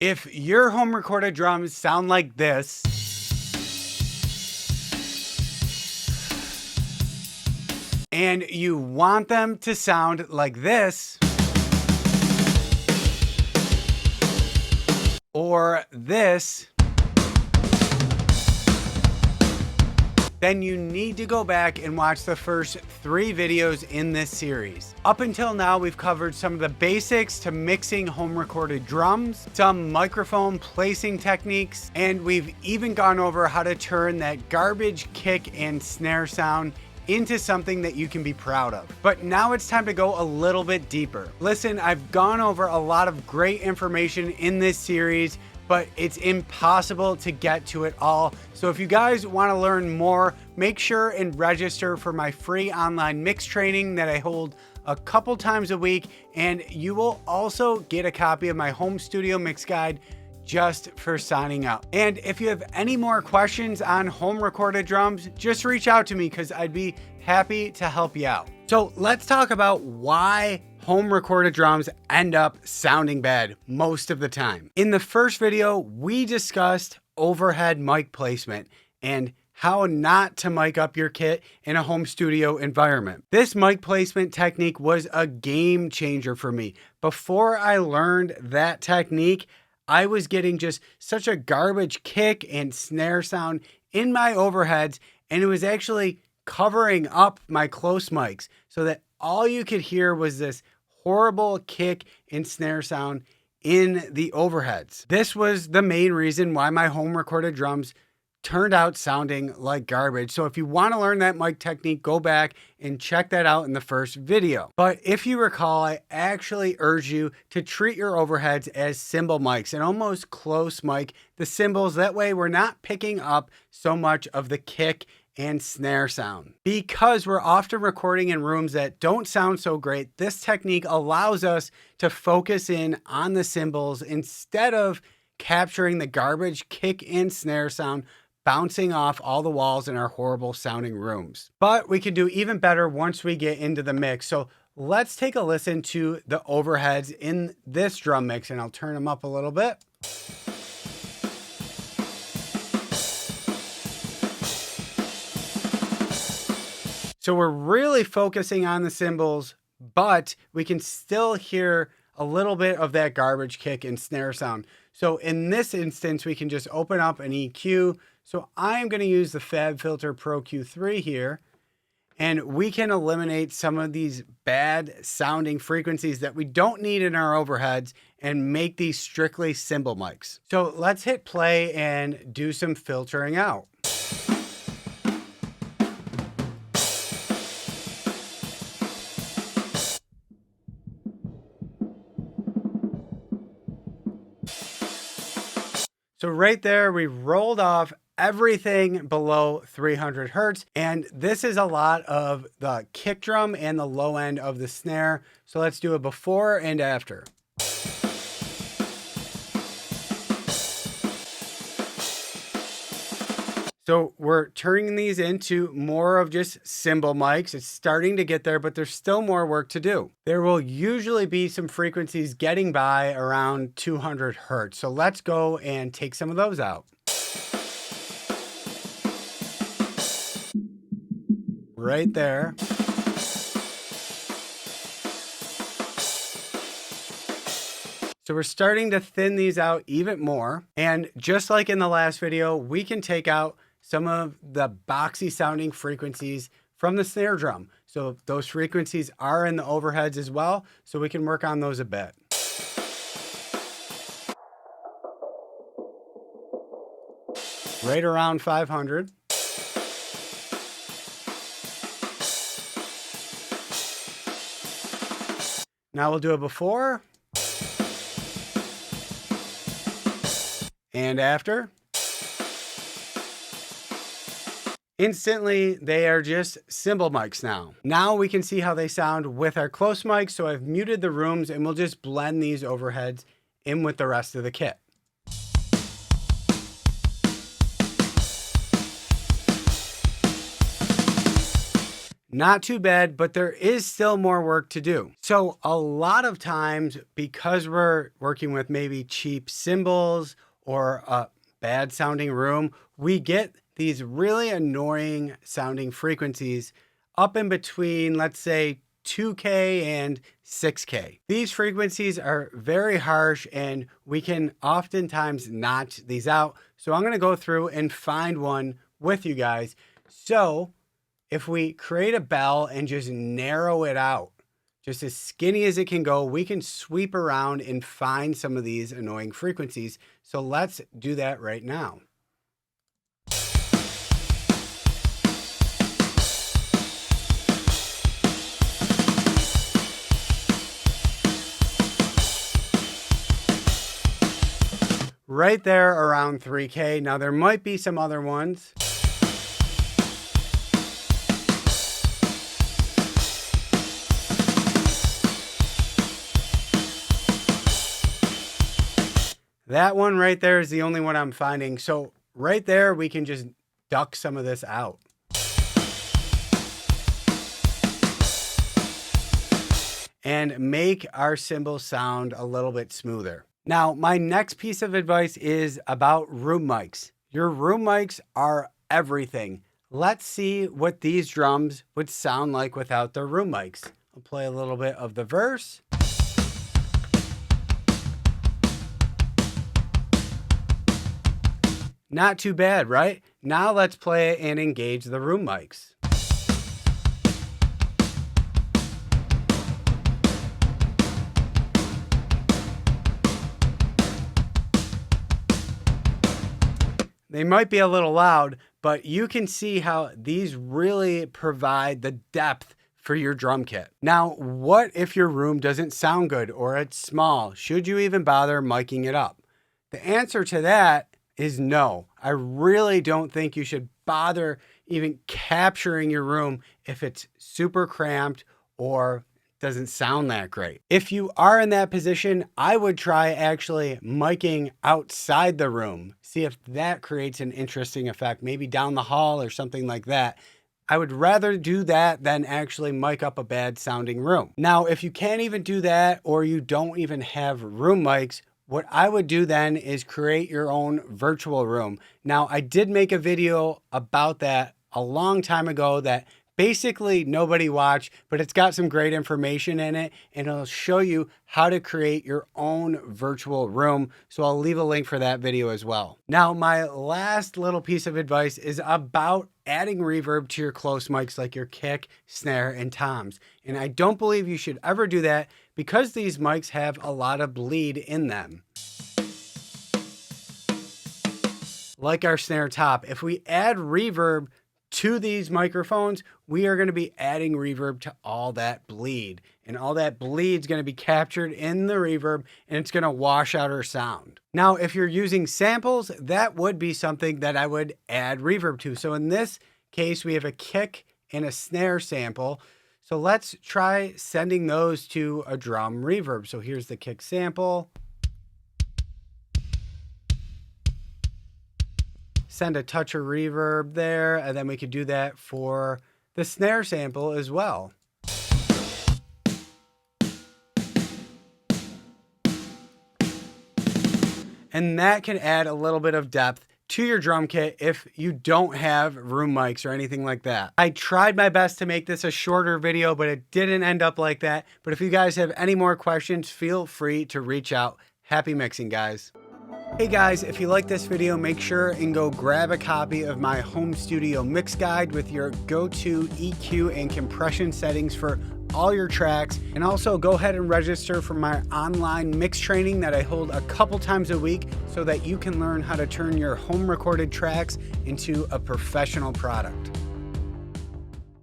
If your home recorded drums sound like this, and you want them to sound like this, or this, then you need to go back and watch the first 3 videos in this series. Up until now, we've covered some of the basics to mixing home recorded drums, some microphone placing techniques, and we've even gone over how to turn that garbage kick and snare sound into something that you can be proud of. But now it's time to go a little bit deeper. Listen, I've gone over a lot of great information in this series, but it's impossible to get to it all. So if you guys want to learn more, make sure and register for my free online mix training that I hold a couple times a week, and you will also get a copy of my home studio mix guide just for signing up. And if you have any more questions on home recorded drums, just reach out to me because I'd be happy to help you out. So let's talk about why home recorded drums end up sounding bad most of the time. In the first video, we discussed overhead mic placement and how not to mic up your kit in a home studio environment. This mic placement technique was a game changer for me. Before I learned that technique, I was getting just such a garbage kick and snare sound in my overheads, and it was actually covering up my close mics so that all you could hear was this horrible kick and snare sound in the overheads. This was the main reason why my home recorded drums turned out sounding like garbage. So if you want to learn that mic technique, go back and check that out in the first video. But if you recall, I actually urge you to treat your overheads as cymbal mics and almost close mic the cymbals. That way we're not picking up so much of the kick and snare sound. Because we're often recording in rooms that don't sound so great, this technique allows us to focus in on the cymbals instead of capturing the garbage kick and snare sound bouncing off all the walls in our horrible sounding rooms. But we can do even better once we get into the mix. So let's take a listen to the overheads in this drum mix, and I'll turn them up a little bit. So we're really focusing on the cymbals, but we can still hear a little bit of that garbage kick and snare sound. So in this instance, we can just open up an EQ. So I'm going to use the FabFilter Pro Q3 here, and we can eliminate some of these bad sounding frequencies that we don't need in our overheads and make these strictly cymbal mics. So let's hit play and do some filtering out. So right there, we rolled off everything below 300 hertz. And this is a lot of the kick drum and the low end of the snare. So let's do a before and after. So we're turning these into more of just cymbal mics. It's starting to get there, but there's still more work to do. There will usually be some frequencies getting by around 200 hertz. So let's go and take some of those out. Right there. So we're starting to thin these out even more. And just like in the last video, we can take out some of the boxy sounding frequencies from the snare drum. So those frequencies are in the overheads as well, so we can work on those a bit. Right around 500. Now we'll do a before and after. Instantly, they are just cymbal mics now. Now we can see how they sound with our close mics. So I've muted the rooms and we'll just blend these overheads in with the rest of the kit. Not too bad, but there is still more work to do. So a lot of times, because we're working with maybe cheap cymbals or a bad sounding room, we get these really annoying sounding frequencies up in between, let's say 2K and 6K. These frequencies are very harsh and we can oftentimes notch these out. So I'm going to go through and find one with you guys. So if we create a bell and just narrow it out, just as skinny as it can go, we can sweep around and find some of these annoying frequencies. So let's do that right now. Right there around 3K. Now there might be some other ones. That one right there is the only one I'm finding. So right there, we can just duck some of this out. And make our cymbals sound a little bit smoother. Now, my next piece of advice is about room mics. Your room mics are everything. Let's see what these drums would sound like without their room mics. I'll play a little bit of the verse. Not too bad, right? Now let's play it and engage the room mics. They might be a little loud, but you can see how these really provide the depth for your drum kit. Now, what if your room doesn't sound good or it's small? Should you even bother miking it up? The answer to that is no. I really don't think you should bother even capturing your room if it's super cramped or doesn't sound that great. If you are in that position, I would try actually miking outside the room. See if that creates an interesting effect, maybe down the hall or something like that. I would rather do that than actually mic up a bad sounding room. Now, if you can't even do that or you don't even have room mics, what I would do then is create your own virtual room. Now, I did make a video about that a long time ago that basically nobody watched, but it's got some great information in it and it'll show you how to create your own virtual room. So I'll leave a link for that video as well. Now, my last little piece of advice is about adding reverb to your close mics like your kick, snare, and toms. And I don't believe you should ever do that because these mics have a lot of bleed in them. Like our snare top, if we add reverb to these microphones, we are going to be adding reverb to all that bleed. And all that bleed is going to be captured in the reverb and it's going to wash out our sound. Now, if you're using samples, that would be something that I would add reverb to. So in this case, we have a kick and a snare sample. So let's try sending those to a drum reverb. So here's the kick sample. Send a touch of reverb there, and then we could do that for the snare sample as well. And that can add a little bit of depth to your drum kit if you don't have room mics or anything like that. I tried my best to make this a shorter video, but it didn't end up like that. But if you guys have any more questions, feel free to reach out. Happy mixing, guys. Hey guys, if you like this video, make sure and go grab a copy of my home studio mix guide with your go-to EQ and compression settings for all your tracks. And also go ahead and register for my online mix training that I hold a couple times a week so that you can learn how to turn your home recorded tracks into a professional product.